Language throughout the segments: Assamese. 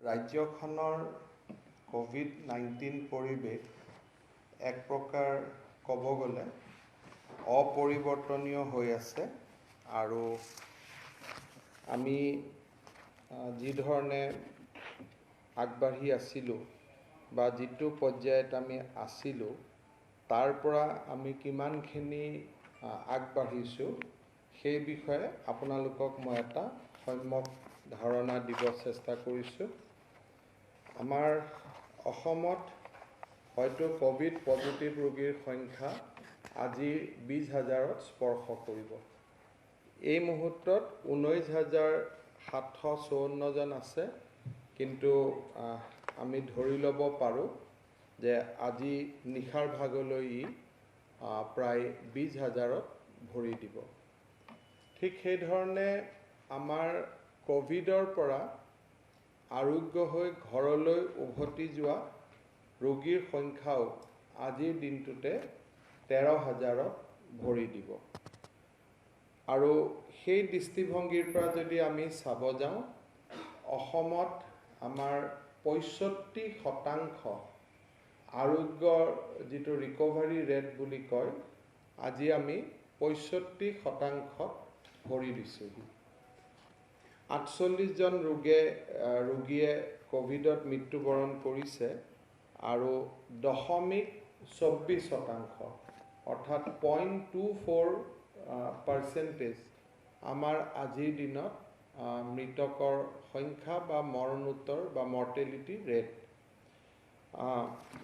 ৰাজ্যখনৰ কোভিড-19 পৰিৱেশ এক প্ৰকাৰ ক'ব গ'লে অপৰিৱৰ্তনীয় হৈ আছে আৰু আমি যি ধৰণে আগবাঢ়ি আছিলোঁ বা যিটো পৰ্যায়ত আমি আছিলোঁ তাৰ পৰা আমি কিমানখিনি আগবাঢ়িছোঁ সেই বিষয়ে আপোনালোকক মই এটা সম্যক ধাৰণা দিব চেষ্টা কৰিছোঁ। আমাৰ অসমত হয়তো কোভিড পজিটিভ ৰোগীৰ সংখ্যা আজি 20,000ত স্পৰ্শ কৰিব। এই মুহূৰ্তত 19,754 জন আছে, কিন্তু আমি ধৰি ল'ব পাৰোঁ যে আজি নিশাৰ ভাগলৈ প্ৰায় 20,000ত ভৰি দিব। ঠিক সেইধৰণে আমাৰ কোভিডৰ পৰা আৰোগ্য হৈ ঘৰলৈ উভতি যোৱা ৰোগীৰ সংখ্যাও আজিৰ দিনটোতে 13,000ত ভৰি দিব। আৰু সেই দৃষ্টিভংগীৰ পৰা যদি আমি চাব যাওঁ, অসমত আমাৰ 65% আৰোগ্যৰ যিটো ৰিকভাৰী ৰেট বুলি কয়, আজি আমি 65%ত ভৰি দিছোঁহি। 48 জন ৰোগীয়ে কোভিডত মৃত্যুবৰণ কৰিছে আৰু 0.24% অৰ্থাৎ 0.24% আমাৰ আজিৰ দিনত মৃতকৰ সংখ্যা বা মৰণোত্তৰ বা মৰ্টেলিটি ৰেট।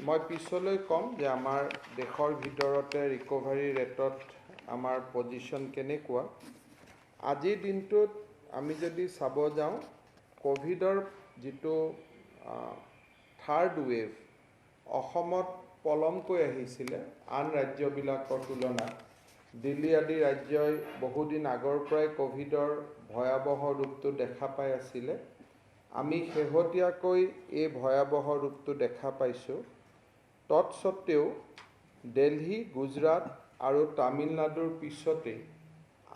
মই পিছলৈ ক'ম যে আমাৰ দেশৰ ভিতৰতে ৰিকভাৰী ৰেটত আমাৰ পজিশ্যন কেনেকুৱা। আজিৰ দিনটোত আমি যদি চাব যাওঁ, কোভিডৰ যিটো থাৰ্ড ৱেভ অসমত পলমকৈ আহিছিলে আন ৰাজ্যবিলাকৰ তুলনাত। দিল্লী আদি ৰাজ্যই বহুদিন আগৰ পৰাই কোভিডৰ ভয়াৱহ ৰূপটো দেখা পাই আছিলে। আমি শেহতীয়াকৈ এই ভয়াৱহ ৰূপটো দেখা পাইছোঁ। তৎসত্ত্বেও দিল্লী, গুজৰাট আৰু তামিলনাডুৰ পিছতেই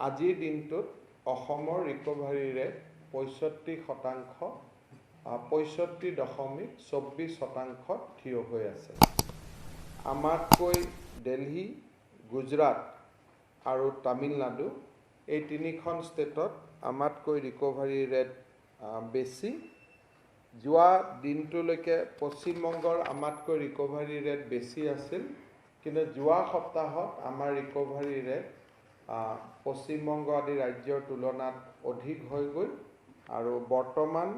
আজিৰ দিনটোত অসমৰ ৰিকভাৰী ৰেট 65.24% থিয় হৈ আছে। আমাতকৈ দিল্লী, গুজৰাট আৰু তামিলনাডু এই তিনিখন ষ্টেটত আমাতকৈ ৰিকভাৰী ৰেট বেছি। যোৱা দিনটোলৈকে পশ্চিমবংগৰ আমাতকৈ ৰিকভাৰী ৰেট বেছি আছিল, কিন্তু যোৱা সপ্তাহত আমাৰ ৰিকভাৰী ৰেট পশ্চিমবংগ আদি ৰাজ্যৰ তুলনাত অধিক হৈ গ'ল আৰু বৰ্তমান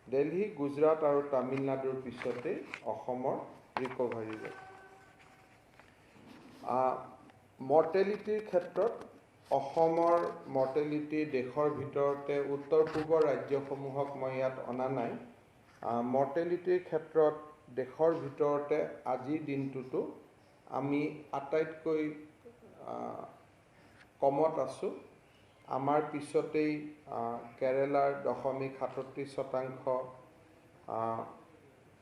দিল্লী, গুজৰাট আৰু তামিলনাডুৰ পিছতেই অসমৰ ৰিকভাৰী ৰেট। মৰ্টেলিটিৰ ক্ষেত্ৰত অসমৰ মৰ্টেলিটি দেশৰ ভিতৰতে উত্তৰ পূবৰ ৰাজ্যসমূহক মই ইয়াত অনা নাই। মৰ্টেলিটিৰ ক্ষেত্ৰত দেশৰ ভিতৰতে আজিৰ দিনটোতো আমি আটাইতকৈ কমত আছোঁ। আমাৰ পিছতেই কেৰেলাৰ 0.37%,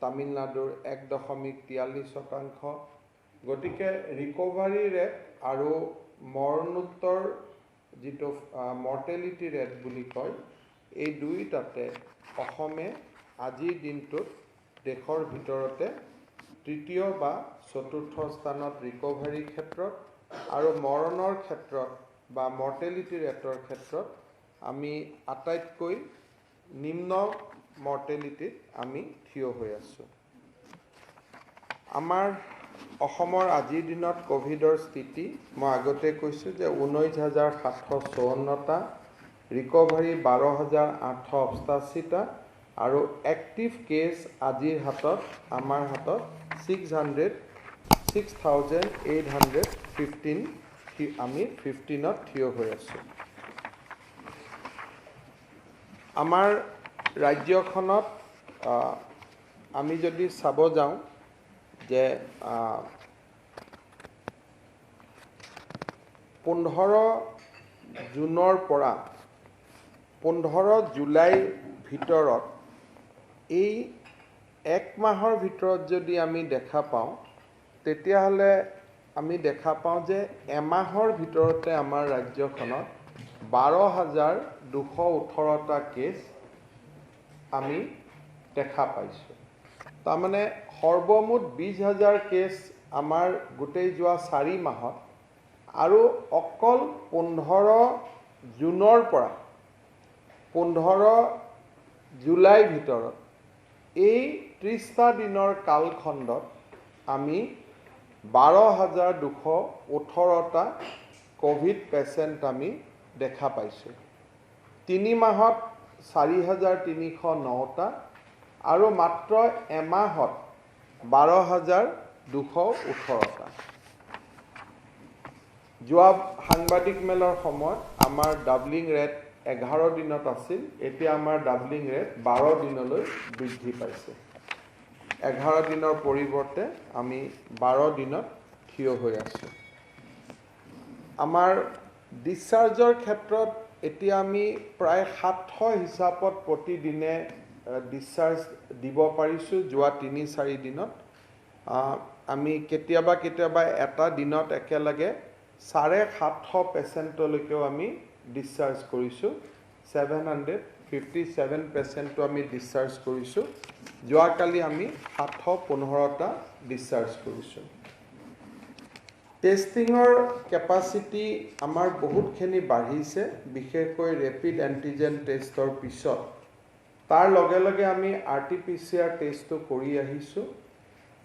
তামিলনাডুৰ 1.43%। গতিকে ৰিকভাৰী ৰেট আৰু মৰণোত্তৰ যিটো মৰ্টেলিটি ৰেট বুলি কয়, এই দুয়োটাতে অসমে আজিৰ দিনটোত দেশৰ ভিতৰতে তৃতীয় বা চতুৰ্থ স্থানত ৰিকভাৰীৰ ক্ষেত্ৰত আৰু মৰণৰ ক্ষেত্ৰত বা মৰ্টেলিটি ৰেটৰ ক্ষেত্ৰত আমি আটাইতকৈ নিম্ন মৰ্টেলিটিত আমি থিয় হৈ আছোঁ। আমাৰ অসমৰ আজিৰ দিনত কোভিডৰ স্থিতি মই আগতে কৈছোঁ যে 19,754টা, ৰিকভাৰী 12,888টা আৰু এক্টিভ কেছ আজিৰ হাতত আমাৰ হাতত 6,815 আমি 15ত থিয় হৈ আছোঁ। আমাৰ ৰাজ্যখনত আমি যদি চাব যাওঁ যে 15 জুনৰ পৰা 15 জুলাইৰ ভিতৰত এই এক মাহৰ ভিতৰত যদি আমি দেখা পাওঁ, তেতিয়াহ'লে আমি দেখা পাওঁ যে এমাহৰ ভিতৰতে আমাৰ ৰাজ্যখনত 12,218টা কেছ আমি দেখা পাইছোঁ। তাৰমানে সৰ্বমুঠ 20,000 কেছ আমাৰ গোটেই যোৱা 4 মাহত আৰু অকল 15 জুনৰ পৰা 15 জুলাইৰ ভিতৰত এই 30টা দিনৰ কালখণ্ডত আমি 12,218টা কোভিড পেচেণ্ট আমি দেখা পাইছোঁ। 3 মাহত 4,309টা আৰু মাত্ৰ এমাহত 12,218টা। যোৱা সাংবাদিক মেলৰ সময়ত আমাৰ ডাবলিং ৰেট 11 দিনত আছিল, এতিয়া আমাৰ ডাবলিং ৰেট 12 দিনলৈ বৃদ্ধি পাইছে। 11 দিনৰ পৰিৱৰ্তে আমি 12 দিনত থিয় হৈ আছোঁ। আমাৰ ডিসচাৰ্জৰ ক্ষেত্ৰত এতিয়া আমি প্ৰায় 700 হিচাপত প্ৰতিদিনে ডিসচাৰ্জ দিব পাৰিছোঁ। যোৱা 3-4 দিনত আমি কেতিয়াবা এটা দিনত একেলগে 750 পেচেণ্টলৈকেও আমি ডিসচাৰ্জ কৰিছোঁ। 757 পেচেণ্টটো আমি ডিসচাৰ্জ কৰিছোঁ। যোৱাকালি আমি 715টা ডিসচাৰ্জ কৰিছোঁ। টেষ্টিঙৰ কেপাচিটি আমাৰ বহুতখিনি বাঢ়িছে, বিশেষকৈ ৰেপিড এণ্টিজেন টেষ্টৰ পিছত। তাৰ লগে লগে আমি RT-PCR টেষ্টটো কৰি আহিছোঁ।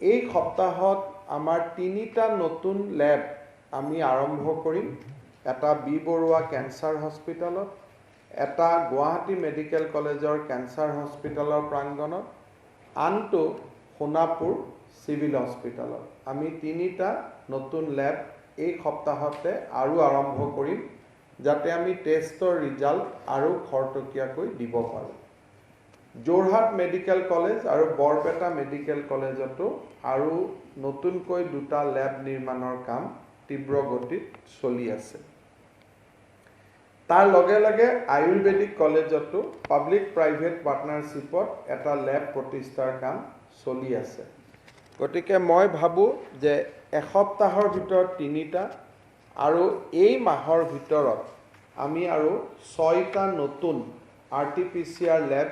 এই সপ্তাহত আমাৰ 3টা নতুন লেব আমি আৰম্ভ কৰিম। এটা বি বৰুৱা কেঞ্চাৰ হস্পিটেলত, এটা গুৱাহাটী মেডিকেল কলেজৰ কেঞ্চাৰ হস্পিটেলৰ প্ৰাংগণত, আনটো সোণাপুৰ চিভিল হস্পিটেলত। আমি 3টা নতুন লেব এই সপ্তাহতে আৰু আৰম্ভ কৰিম, যাতে আমি টেষ্টৰ ৰিজাল্ট আৰু খৰতকীয়াকৈ দিব পাৰোঁ। যোৰহাট মেডিকেল কলেজ আৰু বৰপেটা মেডিকেল কলেজতো আৰু নতুনকৈ 2টা লেব নিৰ্মাণৰ কাম তীব্ৰ গতিত চলি আছে। তাৰ লগে লগে আয়ুৰ্বেদিক কলেজতো পাব্লিক প্ৰাইভেট পাৰ্টনাৰশ্বিপত এটা লেব প্ৰতিষ্ঠাৰ কাম চলি আছে। গতিকে মই ভাবোঁ যে এসপ্তাহৰ ভিতৰত 3টা আৰু এই মাহৰ ভিতৰত আমি আৰু 6টা নতুন RT-PCR লেব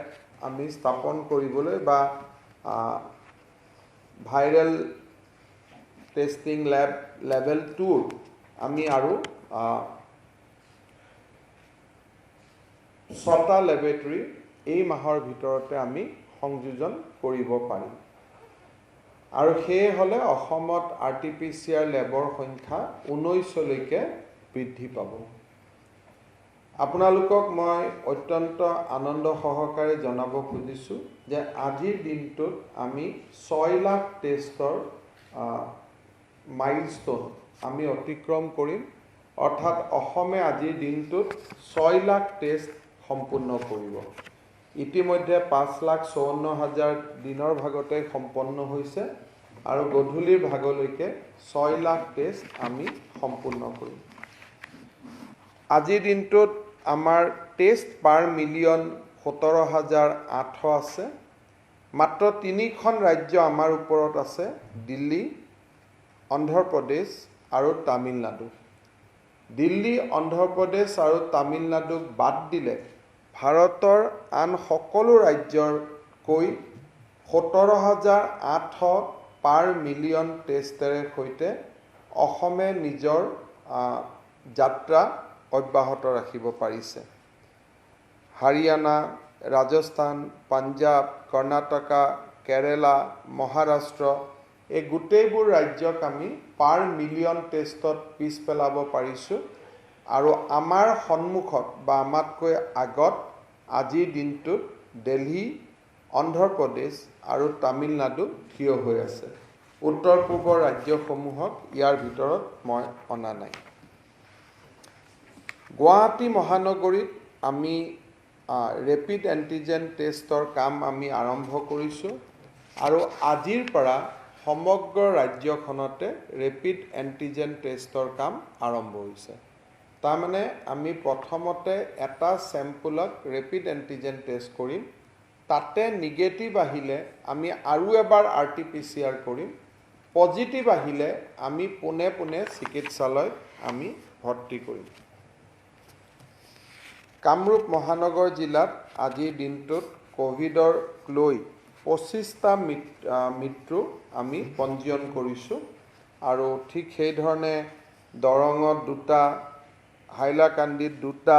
আমি স্থাপন কৰিবলৈ বা ভাইৰেল টেষ্টিং লেব লেভেল 2 আমি আৰু 6টা লেবৰেটৰী এই মাহৰ ভিতৰতে আমি সংযোজন কৰিব পাৰিম। আৰু সেয়ে হ'লে অসমত RT-PCR লেবৰ সংখ্যা 19লৈকে বৃদ্ধি পাব। আপোনালোকক মই অত্যন্ত আনন্দ সহকাৰে জনাব খুজিছোঁ যে আজিৰ দিনটোত আমি 6 লাখ টেষ্টৰ মাইলষ্টন আমি অতিক্ৰম কৰিম। অৰ্থাৎ অসমে আজিৰ দিনটোত 6 লাখ টেষ্ট সম্পূৰ্ণ কৰিব। ইতিমধ্যে 5,54,000 দিনৰ ভাগতে সম্পন্ন হৈছে আৰু গধূলিৰ ভাগলৈকে 6 লাখ টেষ্ট আমি সম্পূৰ্ণ কৰিম। আজিৰ দিনটোত আমাৰ টেষ্ট পাৰ মিলিয়ন 17,800 আছে। মাত্ৰ 3খন ৰাজ্য আমাৰ ওপৰত আছে, দিল্লী, অন্ধ্ৰপ্ৰদেশ আৰু তামিলনাডু। দিল্লী, অন্ধ্ৰপ্ৰদেশ আৰু তামিলনাডুক বাদ দিলে ভাৰতৰ আন সকলো ৰাজ্যৰকৈ 17,800 পাৰ মিলিয়ন টেষ্টেৰে সৈতে অসমে নিজৰ যাত্ৰা অব্যাহত ৰাখিব পাৰিছে। হাৰিয়ানা, ৰাজস্থান, পাঞ্জাৱ, কৰ্ণাটকা, কেৰেলা, মহাৰাষ্ট্ৰ এই গোটেইবোৰ ৰাজ্যক আমি পাৰ মিলিয়ন টেষ্টত পিছ পেলাব পাৰিছোঁ। আৰু আমাৰ সন্মুখত বা আমাতকৈ আগত আজিৰ দিনটোত দিল্লী, অন্ধ্ৰপ্ৰদেশ আৰু তামিলনাডু থিয় হৈ আছে। উত্তৰ পূবৰ ৰাজ্যসমূহক ইয়াৰ ভিতৰত মই অনা নাই। গুৱাহাটী মহানগৰীত আমি ৰেপিড এণ্টিজেন টেষ্টৰ কাম আমি আৰম্ভ কৰিছোঁ আৰু আজিৰ পৰা সমগ্ৰ ৰাজ্যখনতে ৰেপিড এণ্টিজেন টেষ্টৰ কাম আৰম্ভ হৈছে। তাৰমানে আমি প্ৰথমতে এটা চেম্পুলক ৰেপিড এণ্টিজেন টেষ্ট কৰিম, তাতে নিগেটিভ আহিলে আমি আৰু এবাৰ RT-PCR কৰিম, পজিটিভ আহিলে আমি পোনে পোনে চিকিৎসালয়ত আমি ভৰ্তি কৰিম। কামৰূপ মহানগৰ জিলাত আজিৰ দিনটোত কোভিডৰ লৈ 25টা মৃত্যু আমি পঞ্জীয়ন কৰিছোঁ আৰু ঠিক সেই ধৰণে দৰঙত 2টা, হাইলাকান্দিত 2টা,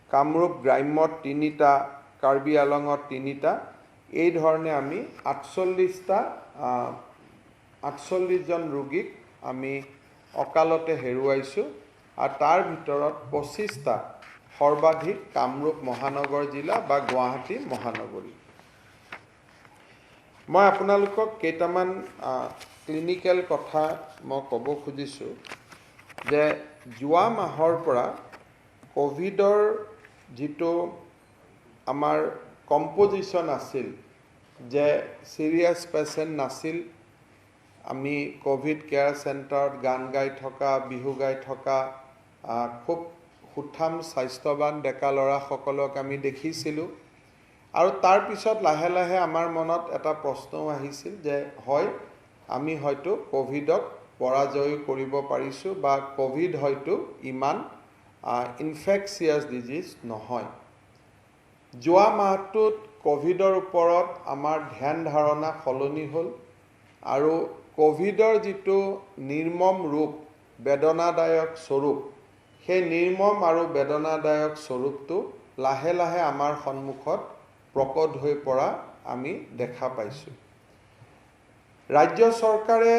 কামৰূপ গ্ৰাম্যত 3টা, কাৰ্বি আলঙত 3টা, এই ধৰণে আমি 48জন ৰোগীক আমি অকালতে হেৰুৱাইছোঁ আৰু তাৰ ভিতৰত 25টা সৰ্বাধিক কামৰূপ মহানগৰ জিলা বা গুৱাহাটী মহানগৰী। মই আপোনালোকক কেইটামান ক্লিনিকেল কথা মই ক'ব খুজিছোঁ যে যোৱা মাহৰ পৰা কোভিডৰ যিটো আমাৰ কম্পজিশ্যন আছিল যে সিৰিয়াছ পেচেণ্ট নাছিল, আমি কোভিড কেয়াৰ চেণ্টাৰত গান গাই থকা, বিহু গাই থকা খুব সুঠাম স্বাস্থ্যৱান ডেকা ল'ৰাসকলক আমি দেখিছিলোঁ আৰু তাৰ পিছত লাহে লাহে আমাৰ মনত এটা প্ৰশ্নও আহিছিল যে হয় আমি হয়তো কোভিডক পৰাজয় কৰিব পাৰিছোঁ বা কোভিড হয়তো ইমান ইনফেকচিয়াছ ডিজিজ নহয়। যোৱা মাহটোত কোভিডৰ ওপৰত আমাৰ ধ্যান ধাৰণা সলনি হ'ল আৰু কোভিডৰ যিটো নিৰ্মম ৰূপ, বেদনাদায়ক স্বৰূপ, সেই নিৰ্মম আৰু বেদনাদায়ক স্বৰূপটো লাহে লাহে আমাৰ সন্মুখত প্ৰকট হৈ পৰা আমি দেখা পাইছোঁ। ৰাজ্য চৰকাৰে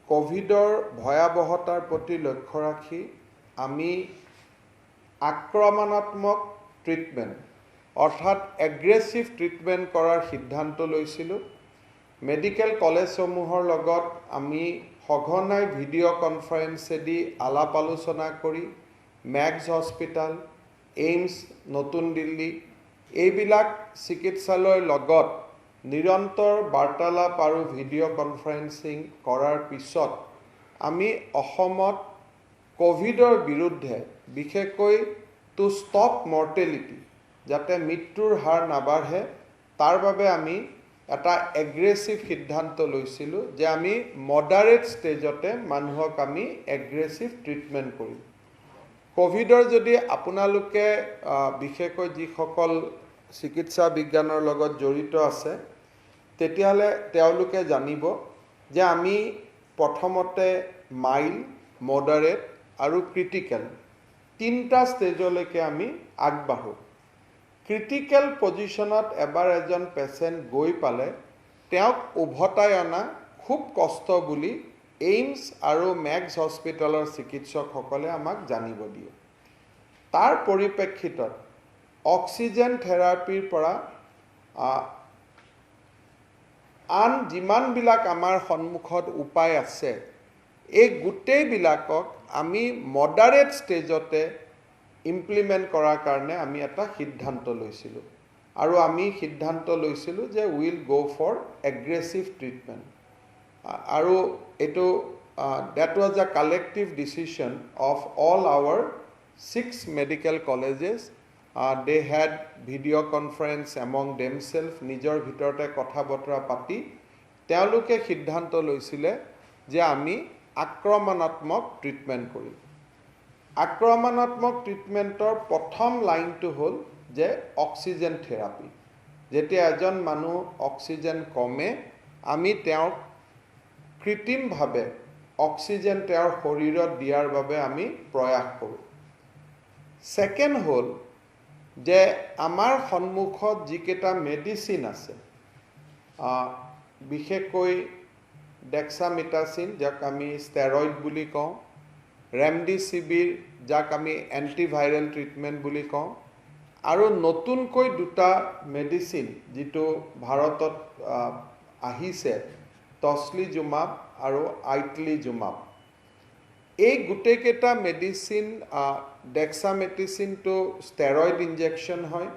কোভিডৰ ভয়াৱহতাৰ প্ৰতি লক্ষ্য ৰাখি আমি আক্ৰমণাত্মক ট্ৰিটমেণ্ট অৰ্থাৎ এগ্ৰেছিভ ট্ৰিটমেণ্ট কৰাৰ সিদ্ধান্ত লৈছিলোঁ। মেডিকেল কলেজসমূহৰ লগত আমি সঘনাই ভিডিঅ' কনফাৰেন্সেদি আলাপ আলোচনা কৰি মেক্স হস্পিটাল, এইমছ নতুন দিল্লী এইবিলাক চিকিৎসালয়ৰ লগত নিৰন্তৰ বাৰ্তালাপ আৰু ভিডিঅ' কনফাৰেন্সিং কৰাৰ পিছত আমি অসমত কোভিডৰ বিৰুদ্ধে বিশেষকৈ টু ষ্টপ মৰ্টেলিটি, যাতে মৃত্যুৰ হাৰ নাবাঢ়ে তাৰ বাবে আমি এটা এগ্ৰেছিভ সিদ্ধান্ত লৈছিলোঁ যে আমি মডাৰেট ষ্টেজতে মানুহক আমি এগ্ৰেছিভ ট্ৰিটমেণ্ট কৰিম। কোভিডৰ যদি আপোনালোকে বিশেষকৈ যিসকল চিকিৎসা বিজ্ঞানৰ লগত জড়িত আছে তেতিয়াহ'লে তেওঁলোকে জানিব যে আমি প্ৰথমতে মাইল্ড, মডাৰেট আৰু ক্ৰিটিকেল 3টা ষ্টেজলৈকে আমি আগবাঢ়োঁ। ক্ৰিটিকেল পজিশ্যনত এবাৰ এজন পেচেণ্ট গৈ পালে তেওঁক উভতাই অনা খুব কষ্ট বুলি এইমছ আৰু মেক্স হস্পিটালৰ চিকিৎসকসকলে আমাক জানিব দিয়ে। তাৰ পৰিপ্ৰেক্ষিতত অক্সিজেন থেৰাপিৰ পৰা আন যিমানবিলাক আমাৰ সন্মুখত উপায় আছে এই গোটেইবিলাকক আমি মডাৰেট ষ্টেজতে ইমপ্লিমেণ্ট কৰাৰ কাৰণে আমি এটা সিদ্ধান্ত লৈছিলোঁ আৰু আমি সিদ্ধান্ত লৈছিলোঁ যে উইল গ' ফৰ এগ্ৰেছিভ ট্ৰিটমেণ্ট আৰু এইটো that was a collective decision of all our 6 medical colleges. They had video conference among themselves, নিজৰ ভিতৰতে কথা বতৰা পাতি তেওঁলোকে সিদ্ধান্ত লৈছিলে যে আমি আক্ৰমণাত্মক ট্ৰিটমেণ্ট কৰিম। আক্ৰমণাত্মক ট্ৰিটমেণ্টৰ প্ৰথম লাইনটো হ'ল যে অক্সিজেন থেৰাপি। যেতিয়া এজন মানুহ অক্সিজেন কমে আমি তেওঁক কৃত্ৰিমভাৱে অক্সিজেন তেওঁৰ শৰীৰত দিয়াৰ বাবে আমি প্ৰয়াস কৰোঁ। ছেকেণ্ড হ'ল যে আমাৰ সন্মুখত যিকেইটা মেডিচিন আছে, বিশেষকৈ ডেক্সামিটাচিন যাক আমি ষ্টেৰইড বুলি কওঁ, ৰেমডিচিভিৰ যাক আমি এণ্টিভাইৰেল ট্ৰিটমেণ্ট বুলি কওঁ, আৰু নতুনকৈ 2টা মেডিচিন যিটো ভাৰতত আহিছে, টছলিজুমাব আৰু আইটলিজুমাব। এই গোটেইকেইটা মেডিচিন, ডেক্সামেটিচিনটো ষ্টেৰইড ইনজেকশ্যন হয়,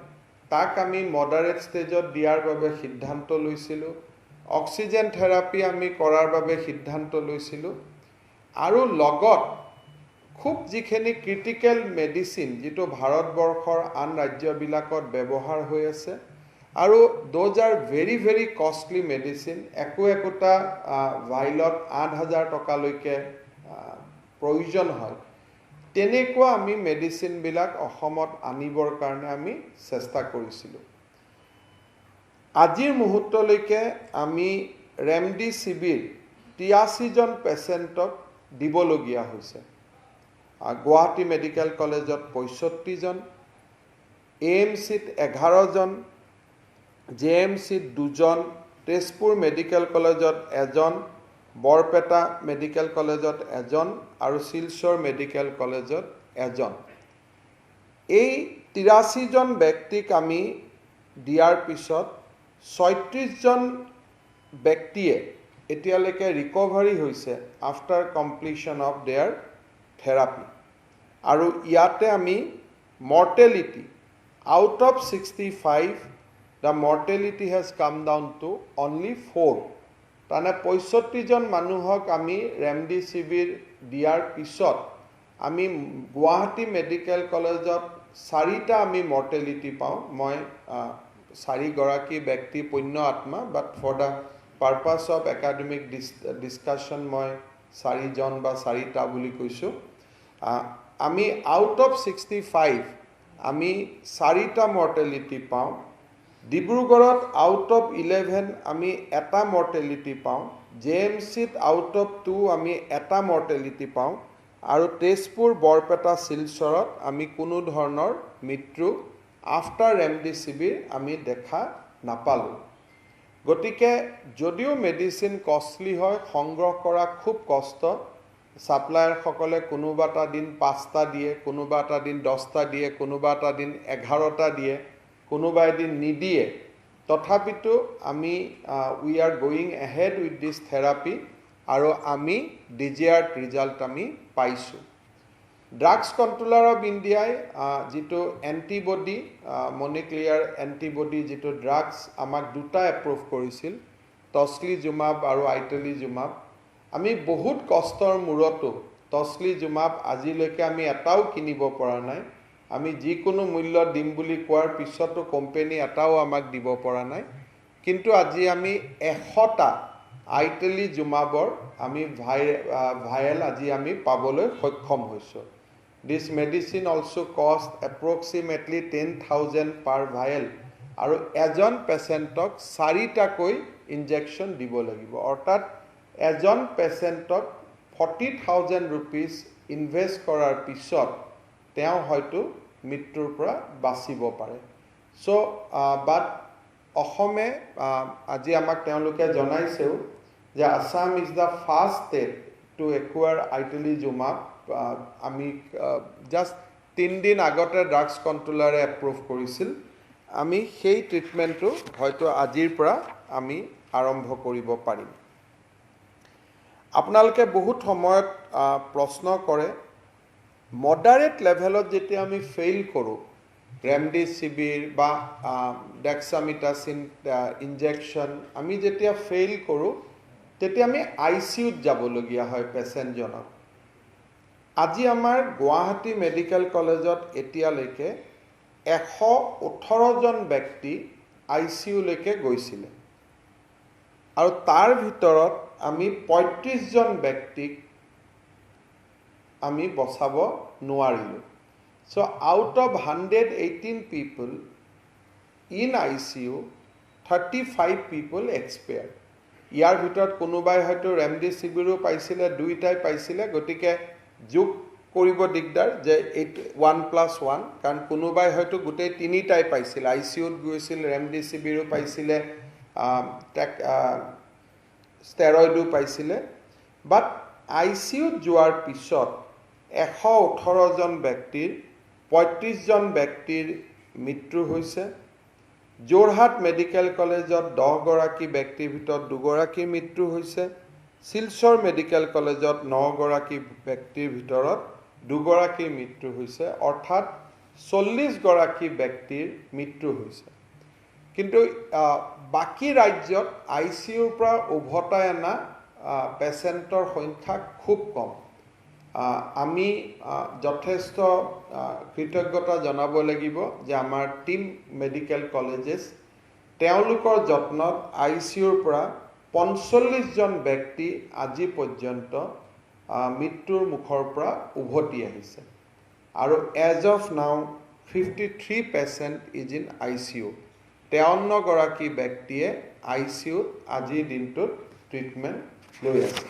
তাক আমি মডাৰেট ষ্টেজত দিয়াৰ বাবে সিদ্ধান্ত লৈছিলোঁ। অক্সিজেন থেৰাপি আমি কৰাৰ বাবে সিদ্ধান্ত লৈছিলোঁ আৰু লগত খুব যিখিনি ক্ৰিটিকেল মেডিচিন যিটো ভাৰতবৰ্ষৰ আন ৰাজ্যবিলাকত ব্যৱহাৰ হৈ আছে আৰু those R very very costly medicine, একোটা ভাইলত 8,000 টকালৈকে প্ৰয়োজন হয়, তেনেকুৱা আমি মেডিচিনবিলাক অসমত আনিবৰ কাৰণে আমি চেষ্টা কৰিছিলোঁ। আজিৰ মুহূৰ্তলৈকে আমি ৰেমডিচিভিৰ 83 জন পেচেণ্টক দিবলগীয়া হৈছে। গুৱাহাটী মেডিকেল কলেজত 65 জন, AMCত 11 জন, JMCত 2 জন, তেজপুৰ মেডিকেল কলেজত 1 জন, বৰপেটা মেডিকেল কলেজত 1 জন আৰু শিলচৰ মেডিকেল কলেজত 1 জন। এই 83 জন ব্যক্তিক আমি দিয়াৰ পিছত 36 জন ব্যক্তিয়ে এতিয়ালৈকে ৰিকভাৰী হৈছে after completion of there therapy. আৰু ইয়াতে আমি mortality out of 65 the mortality has come down to only 4. তাৰমানে 65 জন মানুহক আমি ৰেমডিচিভিৰ দিয়াৰ পিছত আমি গুৱাহাটী মেডিকেল কলেজত 4টা আমি মৰ্টেলিটি পাওঁ। মই 4 গৰাকী ব্যক্তি পুণ্য আত্মা, but for the purpose of academic discussion মই 4 জন বা 4টা বুলি কৈছোঁ। আমি আউট অফ 65 আমি 4টা মৰ্টেলিটি পাওঁ। ডিব্ৰুগড়ত আউট অফ 11 আমি এটা মৰ্টেলিটি পাওঁ। JMCত আউট অফ 2 আমি এটা মৰ্টেলিটি পাওঁ। আৰু তেজপুৰ, বৰপেটা, শিলচৰত আমি কোনো ধৰণৰ মৃত্যু আফটাৰ ৰেমডিচিভিৰ আমি দেখা নাপালোঁ। গতিকে যদিও মেডিচিন কষ্টলি হয়, সংগ্ৰহ কৰা খুব কষ্ট, ছাপ্লায়াৰসকলে কোনোবা এটা দিন 5টা দিয়ে, কোনোবা এটা দিন 10টা দিয়ে, কোনোবা এটা দিন 11টা দিয়ে, কোনোবা এদিন নিদিয়ে, তথাপিতো আমি we are going ahead with this therapy আৰু আমি ডিজিআৰ ৰিজাল্ট আমি পাইছোঁ। ড্ৰাগছ কণ্ট্ৰলাৰ অফ ইণ্ডিয়াই যিটো এণ্টিবডি মনিক্লিয়াৰ এণ্টিবডি যিটো ড্ৰাগছ আমাক 2টা এপ্ৰুভ কৰিছিল, টছলিজুমাব আৰু আইটলিজুমাব। আমি বহুত কষ্টৰ মূৰতো টছলিজুমাব আজিলৈকে আমি এটাও কিনিব পৰা নাই। আমি যিকোনো মূল্য দিম বুলি কোৱাৰ পিছতো কোম্পানী এটাও আমাক দিব পৰা নাই। কিন্তু আজি আমি 100টা আইটলিজুমাবৰ আমি ভায়েল আজি আমি পাবলৈ সক্ষম হৈছোঁ। দিছ মেডিচিন অলছো কষ্ট এপ্ৰক্সিমেটলি 10,000 পাৰ ভায়েল আৰু এজন পেচেণ্টক 4টাকৈ ইনজেকশ্যন দিব লাগিব। অৰ্থাৎ এজন পেচেণ্টক 40,000 ৰুপিজ ইনভেষ্ট কৰাৰ পিছত তেওঁ হয়তো মৃত্যুৰ পৰা বাচিব পাৰে। বাট অসমে আজি আমাক তেওঁলোকে জনাইছেও যে Assam is the first state to acquire itolizumab. আমি জাষ্ট 3 দিন আগতে ড্ৰাগছ কণ্ট্ৰলাৰে এপ্ৰুভ কৰিছিল। আমি সেই ট্ৰিটমেণ্টটো হয়তো আজিৰ পৰা আমি আৰম্ভ কৰিব পাৰিম। আপোনালোকে বহুত সময়ত প্ৰশ্ন কৰে, মডাৰেট লেভেলত যেতিয়া আমি ফেইল কৰোঁ, ৰেমডিচিভিৰ বা ডেক্সামিথাচিন ইনজেকশ্যন আমি যেতিয়া ফেইল কৰোঁ, তেতিয়া আমি ICUত যাবলগীয়া হয় পেচেণ্টজনক। আজি আমাৰ গুৱাহাটী মেডিকেল কলেজত এতিয়ালৈকে 118 জন ব্যক্তি ICUলৈকে গৈছিলে আৰু তাৰ ভিতৰত আমি 35 জন ব্যক্তিক আমি বচাব নোৱাৰিলোঁ। So out of 118 people in ICU, 35 people expired. ইয়াৰ ভিতৰত কোনোবাই হয়তো ৰেমডিচিভিৰো পাইছিলে, 2টাই পাইছিলে। গতিকে যোগ কৰিব দিগদাৰ যে 1+1, কাৰণ কোনোবাই হয়তো গোটেই 3টাই পাইছিলে, ICUত গৈছিল, ৰেমডিচিভিৰো পাইছিলে, ষ্টেৰইডো পাইছিলে। বাট ICUত যোৱাৰ পিছত 118 জন ব্যক্তিৰ 35 জন ব্যক্তিৰ মৃত্যু হৈছে। যোৰহাট মেডিকেল কলেজত 10 গৰাকী ব্যক্তিৰ ভিতৰত 2 গৰাকীৰ মৃত্যু হৈছে। শিলচৰ মেডিকেল কলেজত 9 গৰাকী ব্যক্তিৰ ভিতৰত 2 গৰাকীৰ মৃত্যু হৈছে। অৰ্থাৎ 40 গৰাকী ব্যক্তিৰ মৃত্যু হৈছে। কিন্তু বাকী ৰাজ্যত ICUৰ পৰা উভতাই অনা পেচেণ্টৰ সংখ্যা খুব কম। আমি যথেষ্ট কৃতজ্ঞতা জনাব লাগিব যে আমাৰ টিম মেডিকেল কলেজেছ তেওঁলোকৰ যত্নত ICUৰ পৰা 45 জন ব্যক্তি আজি পৰ্যন্ত মৃত্যুৰ মুখৰ পৰা উভতি আহিছে। আৰু এজ অফ নাও 53 পেচেণ্ট ইজ ইন ICU। 53 গৰাকী ব্যক্তিয়ে ICUত আজিৰ দিনটোত ট্ৰিটমেণ্ট লৈ আছে।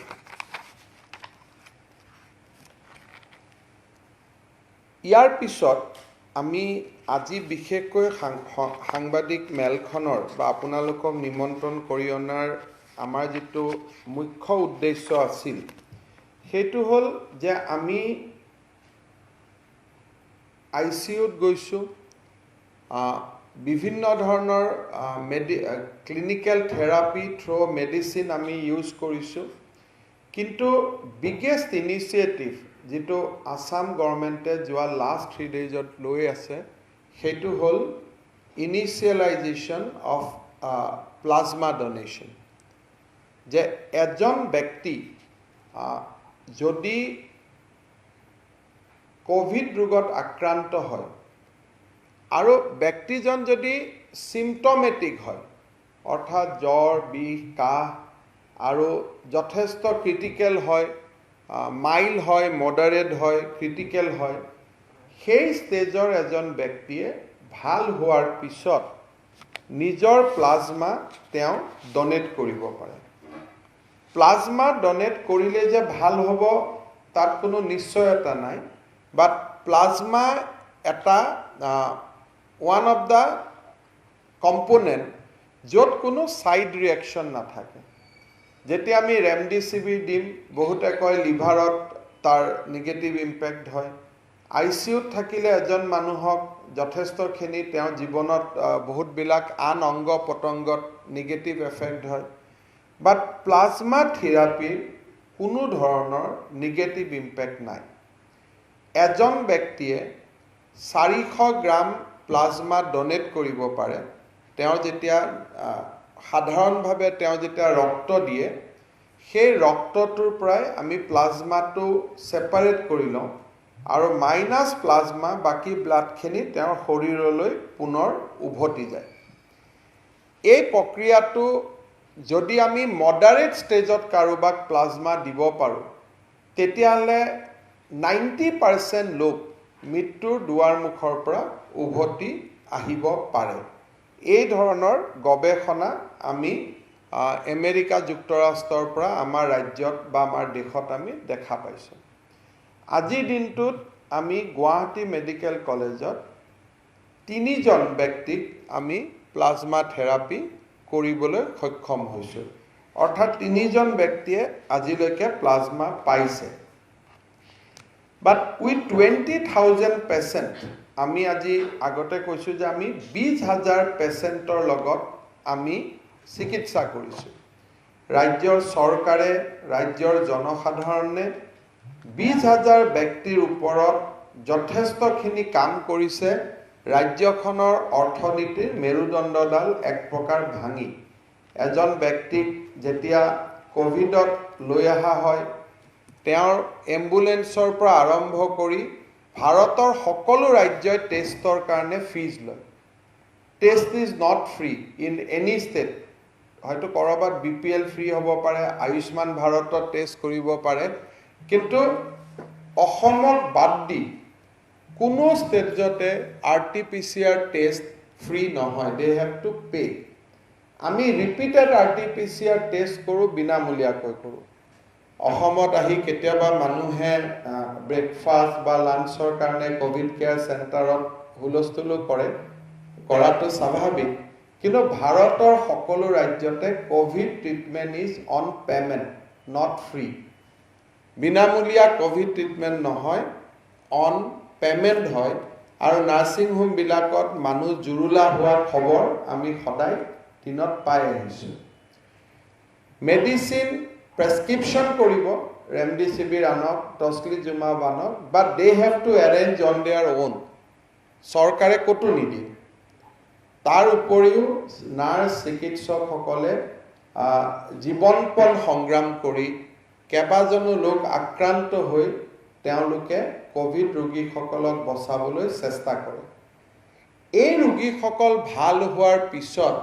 ইয়াৰ পিছত আমি আজি বিশেষকৈ সাংবাদিক মেলখনৰ বা আপোনালোকক নিমন্ত্ৰণ কৰি অনাৰ আমাৰ যিটো মুখ্য উদ্দেশ্য আছিল সেইটো হ'ল যে আমি ICUত গৈছোঁ, বিভিন্ন ধৰণৰ ক্লিনিকেল থেৰাপি থ্ৰু মেডিচিন আমি ইউজ কৰিছোঁ, কিন্তু বিগেষ্ট ইনিচিয়েটিভ যিটো আসাম গভৰ্ণমেণ্টে যোৱা লাষ্ট 3 ডেজত লৈ আছে সেইটো হ'ল ইনিচিয়েলাইজেশ্যন অফ প্লাজমা ডনেশ্যন। যে এজন ব্যক্তি যদি কোভিড ৰোগত আক্ৰান্ত হয় আৰু ব্যক্তিজন যদি চিম্পটমেটিক হয়, অৰ্থাৎ জ্বৰ, বিষ, কাহ আৰু যথেষ্ট ক্ৰিটিকেল হয়, মাইল্ড হয়, মডাৰেট হয়, ক্ৰিটিকেল হয়, সেই ষ্টেজৰ এজন ব্যক্তিয়ে ভাল হোৱাৰ পিছত নিজৰ প্লাজমা তেওঁ ডনেট কৰিব পাৰে। প্লাজমা ডনেট কৰিলে যে ভাল হ'ব তাত কোনো নিশ্চয়তা নাই, বাট প্লাজমা এটা ওৱান অফ দ্য কম্পোনেণ্ট য'ত কোনো ছাইড ৰিয়েকশ্যন নাথাকে। যেতিয়া আমি ৰেমডিচিভিৰ দিম, বহুতে কয় লিভাৰত তাৰ নিগেটিভ ইম্পেক্ট হয়। ICUত থাকিলে এজন মানুহক যথেষ্টখিনি তেওঁৰ জীৱনত বহুতবিলাক আন অংগ পতংগত নিগেটিভ এফেক্ট হয়, বাট প্লাজমা থেৰাপিৰ কোনো ধৰণৰ নিগেটিভ ইম্পেক্ট নাই। এজন ব্যক্তিয়ে 400 গ্ৰাম প্লাজমা ডনেট কৰিব পাৰে। তেওঁ যেতিয়া সাধাৰণভাৱে তেওঁ যেতিয়া ৰক্ত দিয়ে, সেই ৰক্তটোৰ পৰাই আমি প্লাজমাটো ছেপাৰেট কৰি লওঁ আৰু মাইনাছ প্লাজমা বাকী ব্লাডখিনি তেওঁৰ শৰীৰলৈ পুনৰ উভতি যায়। এই প্ৰক্ৰিয়াটো যদি আমি মডাৰেট ষ্টেজত কাৰোবাক প্লাজমা দিব পাৰোঁ, তেতিয়াহ'লে 90% লোক মৃত্যুৰ দুৱাৰমুখৰ পৰা উভতি আহিব পাৰে। এই ধৰণৰ গৱেষণা আমি আমেৰিকা যুক্তৰাষ্ট্ৰৰ পৰা আমাৰ ৰাজ্যত বা আমাৰ দেশত আমি দেখা পাইছোঁ। আজিৰ দিনটোত আমি গুৱাহাটী মেডিকেল কলেজত 3জন ব্যক্তিক আমি প্লাজমা থেৰাপি কৰিবলৈ সক্ষম হৈছোঁ, অৰ্থাৎ 3জন ব্যক্তিয়ে আজিলৈকে প্লাজমা পাইছে। বাট উইথ 20,000 পেচেণ্ট, আমি আজি আগতে কৈছোঁ যে আমি 20,000 পেচেণ্টৰ লগত আমি চিকিৎসা কৰিছোঁ। ৰাজ্যৰ চৰকাৰে, ৰাজ্যৰ জনসাধাৰণে 20,000 ব্যক্তিৰ ওপৰত যথেষ্টখিনি কাম কৰিছে। ৰাজ্যখনৰ অৰ্থনীতিৰ মেৰুদণ্ডডাল এক প্ৰকাৰ ভাঙি, এজন ব্যক্তিক যেতিয়া কোভিডত লৈ অহা হয়, তেওঁৰ এম্বুলেন্সৰ পৰা আৰম্ভ কৰি ভাৰতৰ সকলো ৰাজ্যই টেষ্টৰ কাৰণে ফিজ লয়। Test is not free in any state. হয়তো ক'ৰবাত BPL ফ্ৰী হ'ব পাৰে, আয়ুষ্মান ভাৰতত টেষ্ট কৰিব পাৰে, কিন্তু অসমক বাদ দি কোনো ষ্টেটতে RT-PCR টেষ্ট ফ্ৰী নহয়, দে হেভ টু পে। আমি ৰিপিটেড RT-PCR টেষ্ট কৰোঁ, বিনামূলীয়াকৈ কৰোঁ। অসমত আহি কেতিয়াবা মানুহে ব্ৰেকফাষ্ট বা লাঞ্চৰ কাৰণে কোভিড কেয়াৰ চেণ্টাৰত হুলস্থুলো কৰে, কৰাটো স্বাভাৱিক, কিন্তু ভাৰতৰ সকলো ৰাজ্যতে Covid treatment is on payment, not free. বিনামূলীয়া কোভিড ট্ৰিটমেণ্ট নহয়, অন পে'মেণ্ট হয়। আৰু নাৰ্ছিং হোমবিলাকত মানুহ জুৰুলা হোৱাৰ খবৰ আমি সদায় দিনত পাই আহিছোঁ। মেডিচিন প্ৰেছক্ৰিপশ্যন কৰিব, ৰেমডিচিভিৰ আনক, টছলিজুমাব আনক, but they have to arrange on there on. চৰকাৰে ক'তো নিদিয়ে। তাৰ উপৰিও নাৰ্ছ চিকিৎসকসকলে জীৱনপণ সংগ্ৰাম কৰি কেইবাজনো লোক আক্ৰান্ত হৈ তেওঁলোকে কোভিড ৰোগীসকলক বচাবলৈ চেষ্টা কৰে। এই ৰোগীসকল ভাল হোৱাৰ পিছত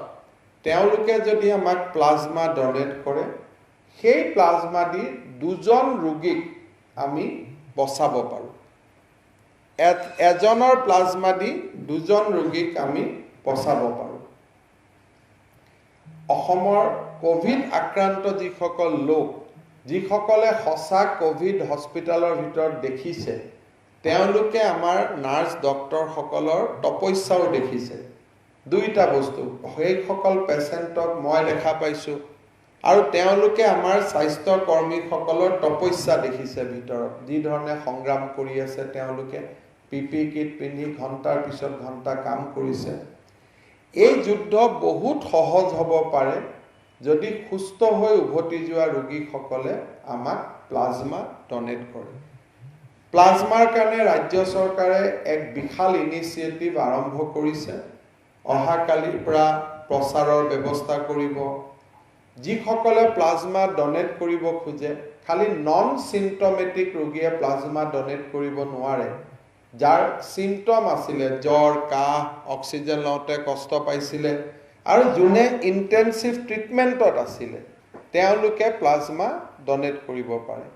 তেওঁলোকে যদি আমাক প্লাজমা ডনেট কৰে, সেই প্লাজমা দি 2জন ৰোগীক আমি বচাব পাৰোঁ। এজনৰ প্লাজমা দি 2জন ৰোগীক আমি বচাব পাৰোঁ। অসমৰ কোভিড আক্ৰান্ত যিসকল লোক যিসকলে সঁচা কোভিড হস্পিটালৰ ভিতৰত দেখিছে তেওঁলোকে আমাৰ নাৰ্ছ ডক্টৰসকলৰ তপস্যাও দেখিছে দুইটা বস্তু সেইসকল পেচেণ্টক মই দেখা পাইছোঁ আৰু তেওঁলোকে আমাৰ স্বাস্থ্য কৰ্মীসকলৰ তপস্যা দেখিছে ভিতৰত যি ধৰণে সংগ্ৰাম কৰি আছে তেওঁলোকে পিপি কিট পিন্ধি ঘণ্টাৰ পিছত ঘণ্টা কাম কৰিছে এই যুদ্ধ বহুত সহজ হ'ব পাৰে যদি সুস্থ হৈ উভতি যোৱা ৰোগীসকলে আমাক প্লাজমা ডনেট কৰে প্লাজমাৰ কাৰণে ৰাজ্য চৰকাৰে এক বিশাল ইনিচিয়েটিভ আৰম্ভ কৰিছে অহাকালিৰ পৰা প্ৰচাৰৰ ব্যৱস্থা কৰিব যিসকলে প্লাজমা ডনেট কৰিব খোজে খালি নন সিম্পটমেটিক ৰোগীয়ে প্লাজমা ডনেট কৰিব নোৱাৰে যাৰ সিম্পটম আছিলে জ্বৰ কাহ অক্সিজেন লওঁতে কষ্ট পাইছিলে আৰু যোনে ইন্টেনসিভ ট্ৰিটমেণ্টত আছিলে তেওঁলোকে প্লাজমা ডনেট কৰিব পাৰে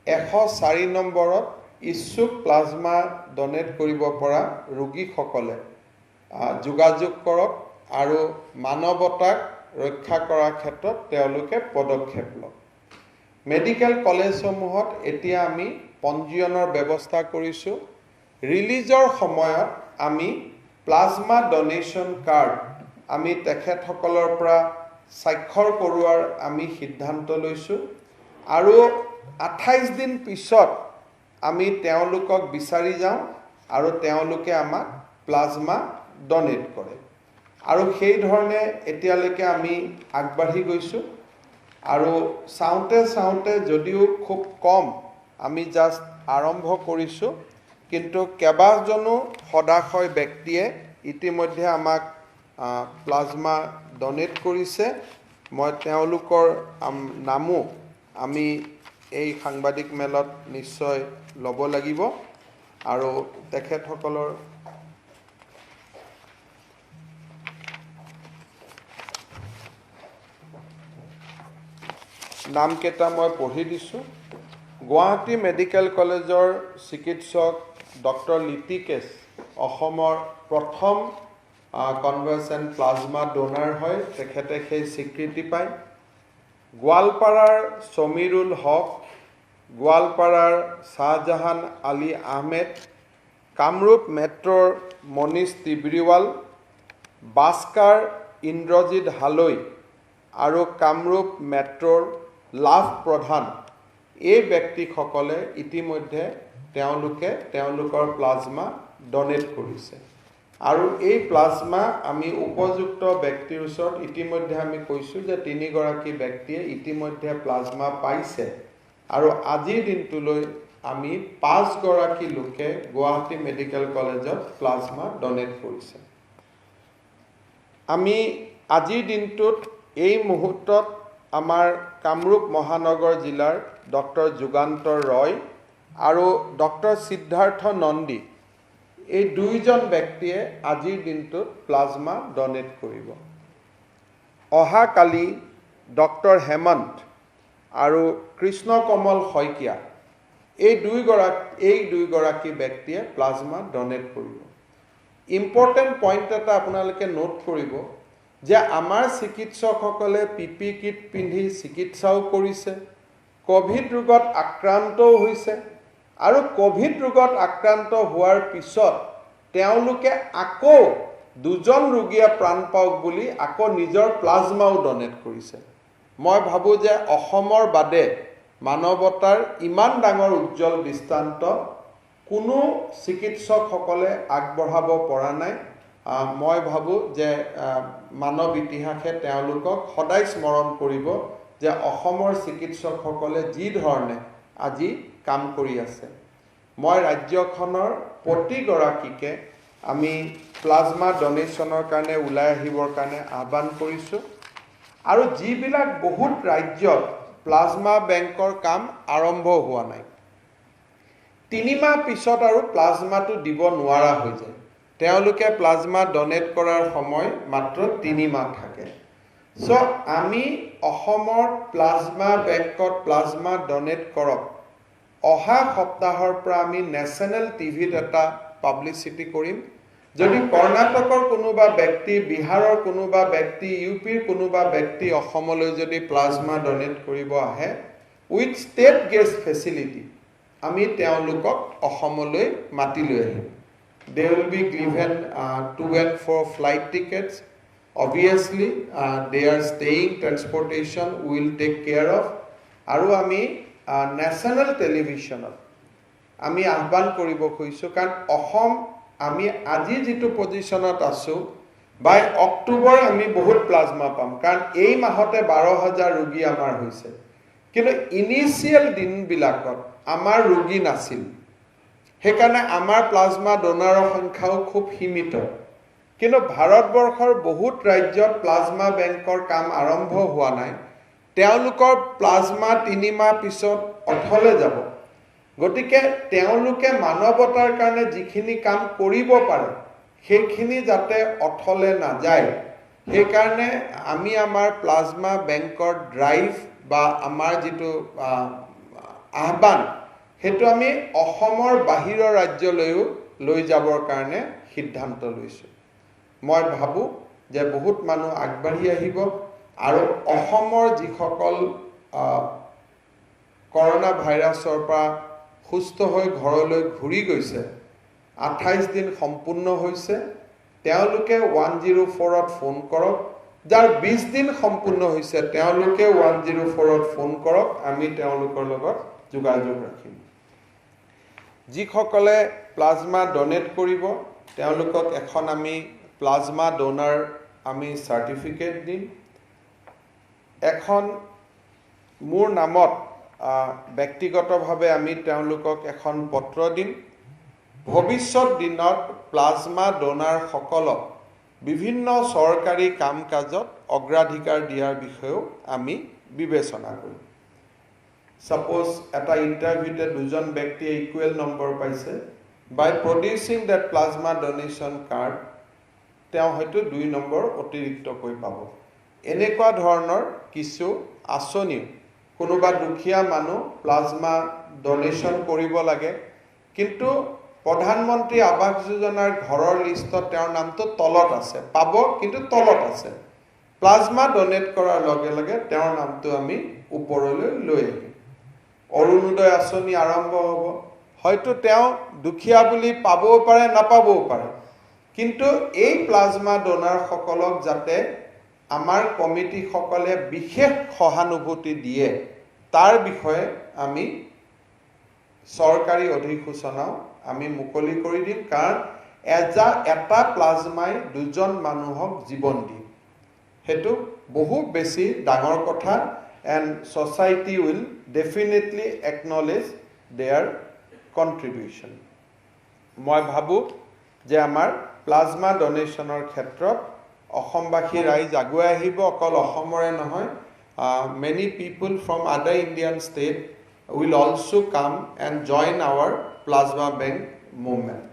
104 নম্বৰত ইচ্ছুক প্লাজমা ডনেট কৰিব পৰা ৰোগীসকলে যোগাযোগ কৰক আৰু মানৱতাক ৰক্ষা কৰাৰ ক্ষেত্ৰত তেওঁলোকে পদক্ষেপ লওক মেডিকেল কলেজসমূহত এতিয়া আমি পঞ্জীয়নৰ ব্যৱস্থা কৰিছোঁ ৰিলিজৰ সময়ত আমি প্লাজমা ডনেশ্যন কাৰ্ড আমি তেখেতসকলৰ পৰা স্বাক্ষৰ কৰোৱাৰ আমি সিদ্ধান্ত লৈছোঁ আৰু 28 দিন পিছত আমি তেওঁলোকক বিচাৰি যাওঁ আৰু তেওঁলোকে আমাক প্লাজমা ডনেট কৰে আৰু সেই ধৰণে এতিয়ালৈকে আমি আগবাঢ়ি গৈছোঁ আৰু চাওঁতে যদিও খুব কম আমি জাষ্ট আৰম্ভ কৰিছোঁ কিন্তু কেইবাজনো সদাশয় ব্যক্তিয়ে ইতিমধ্যে আমাক প্লাজমা ডনেট কৰিছে মই তেওঁলোকৰ নামো আমি এই সাংবাদিক মেলত নিশ্চয় ল'ব লাগিব আৰু তেখেতসকলৰ নামকেইটা মই পঢ়ি দিছোঁ গুৱাহাটী মেডিকেল কলেজৰ চিকিৎসক ডক্টৰ লিটিকেশ অসমৰ প্ৰথম কনভালচেণ্ট প্লাজমা ডোনাৰ হয় তেখেতে সেই স্বীকৃতি পায় গোৱালপাৰাৰ সমীৰুল হক গোৱালপাৰাৰ শাহজাহান আলী আহমেদ কামৰূপ মেট্ৰৰ মনীষ তিব্ৰিৱাল বাস্কাৰ ইন্দ্ৰজিৎ হালৈ আৰু কামৰূপ মেট্ৰৰ লাভ প্ৰধান এই ব্যক্তিসকলে ইতিমধ্যে তেওঁলোকৰ প্লাজমা ডনেট কৰিছে আৰু এই প্লাজমা আমি উপযুক্ত ব্যক্তিৰ ওচৰত ইতিমধ্যে আমি কৈছোঁ যে 3 গৰাকী ব্যক্তিয়ে ইতিমধ্যে প্লাজমা পাইছে আৰু আজিৰ দিনটোলৈ আমি 5 গৰাকী লোকে গুৱাহাটী মেডিকেল কলেজত প্লাজমা ডনেট কৰিছে আমি আজিৰ দিনটোত এই মুহূৰ্তত আমাৰ কামৰূপ মহানগৰ জিলাৰ ডক্টৰ যুগান্তৰ ৰয় আৰু ডক্টৰ সিদ্ধাৰ্থ নন্দী এই দুইজন ব্যক্তিয়ে আজিৰ দিনটোত প্লাজমা ডনেট কৰিব অহাকালি ডক্টৰ হেমন্ত আৰু কৃষ্ণ কমল শইকীয়া এই দুই গৰাকী ব্যক্তিয়ে প্লাজমা ডনেট কৰিব ইম্পৰ্টেণ্ট পইণ্ট এটা আপোনালোকে নোট কৰিব যে আমাৰ চিকিৎসকসকলে পিপি কিট পিন্ধি চিকিৎসাও কৰিছে কোভিড ৰোগত আক্ৰান্তও হৈছে আৰু কোভিড ৰোগত আক্ৰান্ত হোৱাৰ পিছত তেওঁলোকে আকৌ দুজন ৰোগীয়ে প্ৰাণ পাওক বুলি আকৌ নিজৰ প্লাজমাও ডনেট কৰিছে মই ভাবোঁ যে অসমৰ বাদে মানৱতাৰ ইমান ডাঙৰ উজ্জ্বল দৃষ্টান্ত কোনো চিকিৎসকসকলে আগবঢ়াব পৰা নাই মই ভাবোঁ যে মানৱ ইতিহাসে তেওঁলোকক সদায় স্মৰণ কৰিব যে অসমৰ চিকিৎসকসকলে যি ধৰণে আজি কাম কৰি আছে মই ৰাজ্যখনৰ প্ৰতিগৰাকীকে আমি প্লাজমা ডনেশ্যনৰ কাৰণে ওলাই আহিবৰ কাৰণে আহ্বান কৰিছোঁ আৰু যিবিলাক বহুত ৰাজ্যত প্লাজমা বেংকৰ কাম আৰম্ভ হোৱা নাই 3 মাহ পিছত আৰু প্লাজমাটো দিব নোৱাৰা হৈ যায় তেওঁলোকে প্লাজমা ডনেট কৰাৰ সময় মাত্ৰ 3 মাহ থাকে সো আমি অসমৰ প্লাজমা বেংকত প্লাজমা ডনেট কৰক অহা সপ্তাহৰ পৰা আমি নেশ্যনেল টিভিত এটা পাব্লিচিটি কৰিম যদি কৰ্ণাটকৰ কোনোবা ব্যক্তি, বিহাৰৰ কোনোবা ব্যক্তি, ইউপিৰ কোনোবা ব্যক্তি অসমলৈ যদি প্লাজমা ডনেট কৰিব আহে উইথ ষ্টেট গেষ্ট ফেচিলিটি, আমি তেওঁলোকক অসমলৈ মাতি লৈ আহিম। They will be given 2 and 4 flight tickets. Obviously, they are staying, transportation we will take care of. আৰু আমি নেশ্যনেল টেলিভিশ্যনত আমি আহ্বান কৰিব খুজিছোঁ, কাৰণ অসম আমি আজি যিটো পজিশ্যনত আছোঁ, বাই অক্টোবৰ আমি বহুত প্লাজমা পাম, কাৰণ এই মাহতে 12,000 ৰোগী আমাৰ হৈছে। কিন্তু ইনিচিয়েল দিনবিলাকত আমাৰ ৰোগী নাছিল, সেইকাৰণে আমাৰ প্লাজমা ডোনাৰৰ সংখ্যাও খুব সীমিত। কিন্তু ভাৰতবৰ্ষৰ বহুত ৰাজ্যত প্লাজমা বেংকৰ কাম আৰম্ভ হোৱা নাই, তেওঁলোকৰ প্লাজমা 3 মাহ পিছত অথলে যাব। গতিকে তেওঁলোকে মানৱতাৰ কাৰণে যিখিনি কাম কৰিব পাৰে সেইখিনি যাতে অথলে নাযায়, সেইকাৰণে আমি আমাৰ প্লাজমা বেংকৰ ড্ৰাইভ বা আমাৰ যিটো আহ্বান, সেইটো আমি অসমৰ বাহিৰৰ ৰাজ্যলৈও লৈ যাবৰ কাৰণে সিদ্ধান্ত লৈছোঁ। মই ভাবোঁ যে বহুত মানুহ আগবাঢ়ি আহিব আৰু অসমৰ যিসকল কৰোনা ভাইৰাছৰ পৰা সুস্থ হৈ ঘৰলৈ ঘূৰি গৈছে, 28 দিন সম্পূৰ্ণ হৈছে, তেওঁলোকে 104ত ফোন কৰক। যাৰ 20 দিন সম্পূৰ্ণ হৈছে তেওঁলোকে 104ত ফোন কৰক, আমি তেওঁলোকৰ লগত যোগাযোগ ৰাখিম। যিসকলে প্লাজমা ডনেট কৰিব তেওঁলোকক এখন আমি প্লাজমা ডোনাৰ আমি চাৰ্টিফিকেট দিম। এখন মোৰ নামত ব্যক্তিগতভাৱে আমি তেওঁলোকক এখন পত্ৰ দিম। ভৱিষ্যত দিনত প্লাজমা ডোনাৰসকলক বিভিন্ন চৰকাৰী কাম কাজত অগ্ৰাধিকাৰ দিয়াৰ বিষয়েও আমি বিবেচনা কৰিম। Suppose এটা ইণ্টাৰভিউতে 2জন ব্যক্তিয়ে ইকুৱেল নম্বৰ পাইছে, by producing that plasma donation card তেওঁ হয়তো 2 নম্বৰ অতিৰিক্তকৈ পাব। এনেকুৱা ধৰণৰ কিছু আঁচনিও, কোনোবা দুখীয়া মানুহ প্লাজমা ডোনেশ্যন কৰিব লাগে, কিন্তু প্ৰধানমন্ত্ৰী আৱাস যোজনাৰ ঘৰৰ লিষ্টত তেওঁৰ নামটো তলত আছে, পাব কিন্তু তলত আছে। প্লাজমা ডোনেট কৰাৰ লগে লগে তেওঁৰ নামটো আমি ওপৰলৈ লৈ আহিম। অৰুণোদয় আঁচনি আৰম্ভ হ'ব, হয়তো তেওঁ দুখীয়া বুলি পাবও পাৰে, নাপাবও পাৰে, কিন্তু এই প্লাজমা ডোনাৰসকলক যাতে আমাৰ কমিটিসকলে বিশেষ সহানুভূতি দিয়ে তাৰ বিষয়ে আমি চৰকাৰী অধিসূচনাও আমি মুকলি কৰি দিম, কাৰণ এটা প্লাজমাই 2জন মানুহক জীৱন দিয়ে, সেইটো বহু বেছি ডাঙৰ কথা। and society will definitely acknowledge their contribution. মই ভাবোঁ যে আমাৰ প্লাজমা ডোনেশ্যনৰ ক্ষেত্ৰত অসমবাসী ৰাইজ আগুৱাই আহিব। অকল অসমৰে নহয়, many people from other Indian state will also come and join our plasma bank movement.